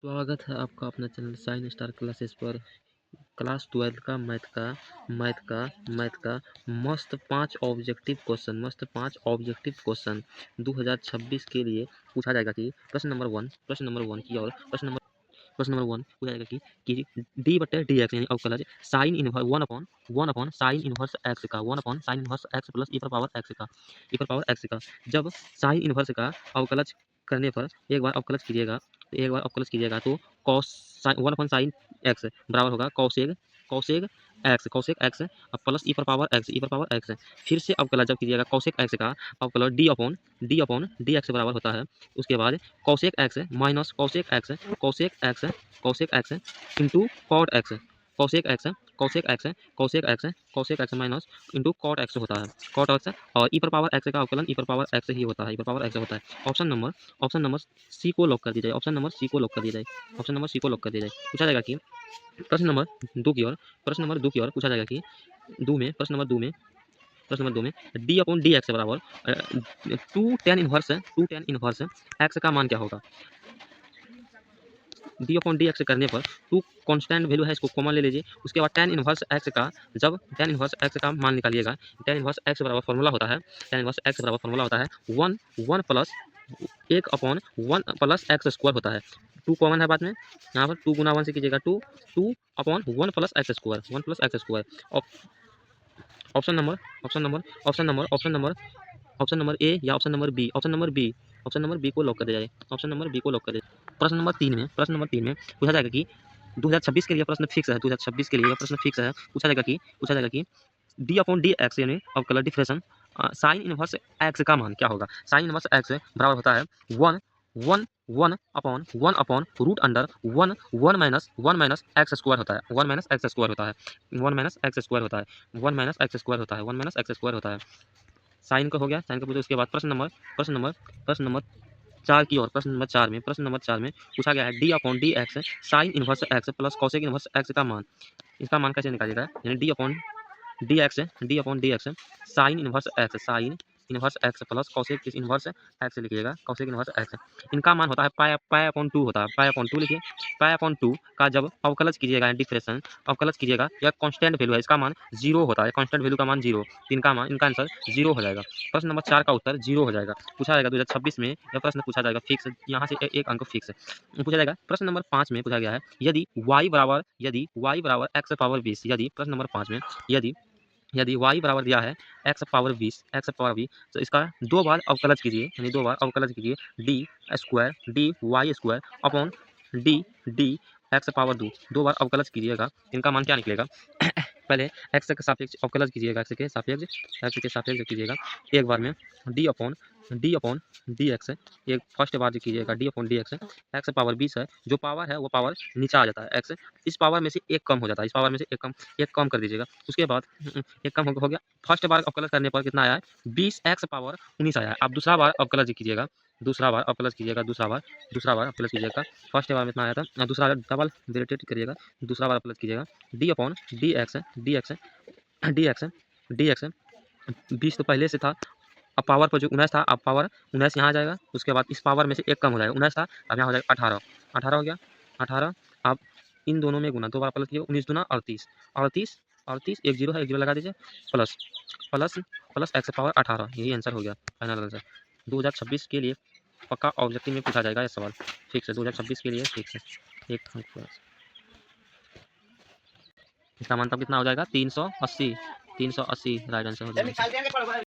स्वागत है आपका अपना चैनल साइन स्टार क्लासेस पर। क्लास 12 का मैथ का मस्त पांच ऑब्जेक्टिव क्वेश्चन 2026 के लिए पूछा जाएगा कि प्रश्न नंबर वन की और प्रश्न नंबर वन पूछा जाएगा कि डी बटे डी एक्स यानी अवकलज sine inverse one upon sine inverse X का one upon sine inverse X plus E पर पावर एक्स का जब साइन इनवर्स का अवकलज करने पर एक बार अवकलज कीजिएगा तो cos one upon sine x बराबर होगा कॉसेक एक्स प्लस ई पर पावर एक्स। फिर से अवकलज जब कीजिएगा कॉसेक एक्स का अवकलज डी एक्स बराबर होता है। उसके बाद cosec x minus cosec x into cosec x minus into cot x होता है और ई पर पावर एक्स का अवकलन ई पर पावर एक्स ही होता है। ऑप्शन नंबर सी को लॉक कर दिया जाए पूछा जाएगा कि प्रश्न नंबर दो की ओर पूछा जाएगा कि प्रश्न नंबर दो में डी अपॉन डी एक्स बराबर टू टेन इनवर्स एक्स का मान क्या होगा। डी अपॉन डी एक्स करने पर टू कांस्टेंट वैल्यू है, इसको कॉमन ले लीजिए। उसके बाद टेन इनवर्स एक्स का जब टेन इनवर्स एक्स का मान निकालिएगा, टेन इनवर्स एक्स बराबर फॉर्मूला होता है वन प्लस एक upon one plus x square होता है। टू कॉमन है बाद में, यहाँ पर टू गुना वन से कीजिएगा two upon one plus x square. Option number A या ऑप्शन नंबर बी को लॉक कर दिया जाए। प्रश्न नंबर तीन में पूछा जाएगा कि 2026 के लिए प्रश्न फिक्स है। पूछा जाएगा कि डी अपॉन डी एक्स यानी अवकलज डिफरेंशन साइन इनवर्स एक्स का मान क्या होगा। साइन इनवर्स एक्स बराबर होता है one upon root under one minus x square होता है। साइन का हो गया, साइन का पूछा। उसके बाद प्रश्न नंबर प्रश्न नंबर चार में पूछा गया है D upon d x sign inverse X plus cosec inverse X का मान। इसका मान कैसे निकालिएगा, यानी D upon d x sign inverse X plus cosec inverse x लिखिएगा, कॉसेक इनवर्स एक्स। इनका मान होता है पाई अपॉन टू लिखिए। पाई अपॉन टू का जब अवकलज कीजिएगा डिफरेंशन या कांस्टेंट वैल्यू है, इसका मान जीरो होता है। कांस्टेंट वैल्यू का मान जीरो, इनका आंसर जीरो हो जाएगा। प्रश्न नंबर 4 का उत्तर जीरो हो जाएगा। पूछा जाएगा 2026 में यह प्रश्न पूछा जाएगा फिक्स, यहाँ से एक अंक फिक्स पूछा जाएगा। प्रश्न नंबर 5 में पूछा गया है यदि y बराबर x पावर 20, यदि प्रश्न नंबर 5 में यदि y बराबर दिया है x पावर 20 तो इसका दो बार अवकलज कीजिए d y square upon d x power दो बार अवकलज कीजिएगा, इनका मान क्या निकलेगा। पहले एक्स के सापेक्ष अवकलज कीजिएगा, एक्स के सापेक्ष कीजिएगा एक बार में डी अपॉन डी एक्स। एक फर्स्ट बार जो कीजिएगा D upon d x power 20 है, जो पावर है वो पावर नीचे आ जाता है। एक्स इस पावर में से एक कम हो जाता है, एक कम कर दीजिएगा। उसके बाद एक कम हो गया। फर्स्ट बार अवकलज करने पर कितना आया है, 20 एक्स पावर 19 आया है। अब दूसरा बार अवकलज कीजिएगा, फर्स्ट बार में इतना आया था, दूसरा डबल ब्रैकेट करिएगा, दूसरा बार अवकलज कीजिएगा डी अपॉन डी एक्स 20 तो पहले से था, अब पावर पर जो 19 था, अब पावर 19 यहाँ आ जाएगा। उसके बाद इस पावर में से एक कम हो जाएगा, 19 था अब यहाँ हो जाएगा 18 हो गया 18। अब इन दोनों में गुना, दो बार प्लस किया, 19 दूना 38 एक जीरो है, एक जीरो लगा दीजिए, प्लस एक्स पावर 18, यही आंसर हो गया, फाइनल आंसर। 2026 के लिए पक्का ऑब्जेक्टिव में पूछा जाएगा ये सवाल, फिक्स है 2026 के लिए, फिक्स है। एक अंक प्लस इसका मान तब कितना हो जाएगा, 380 राइट आंसर हो जाएगा।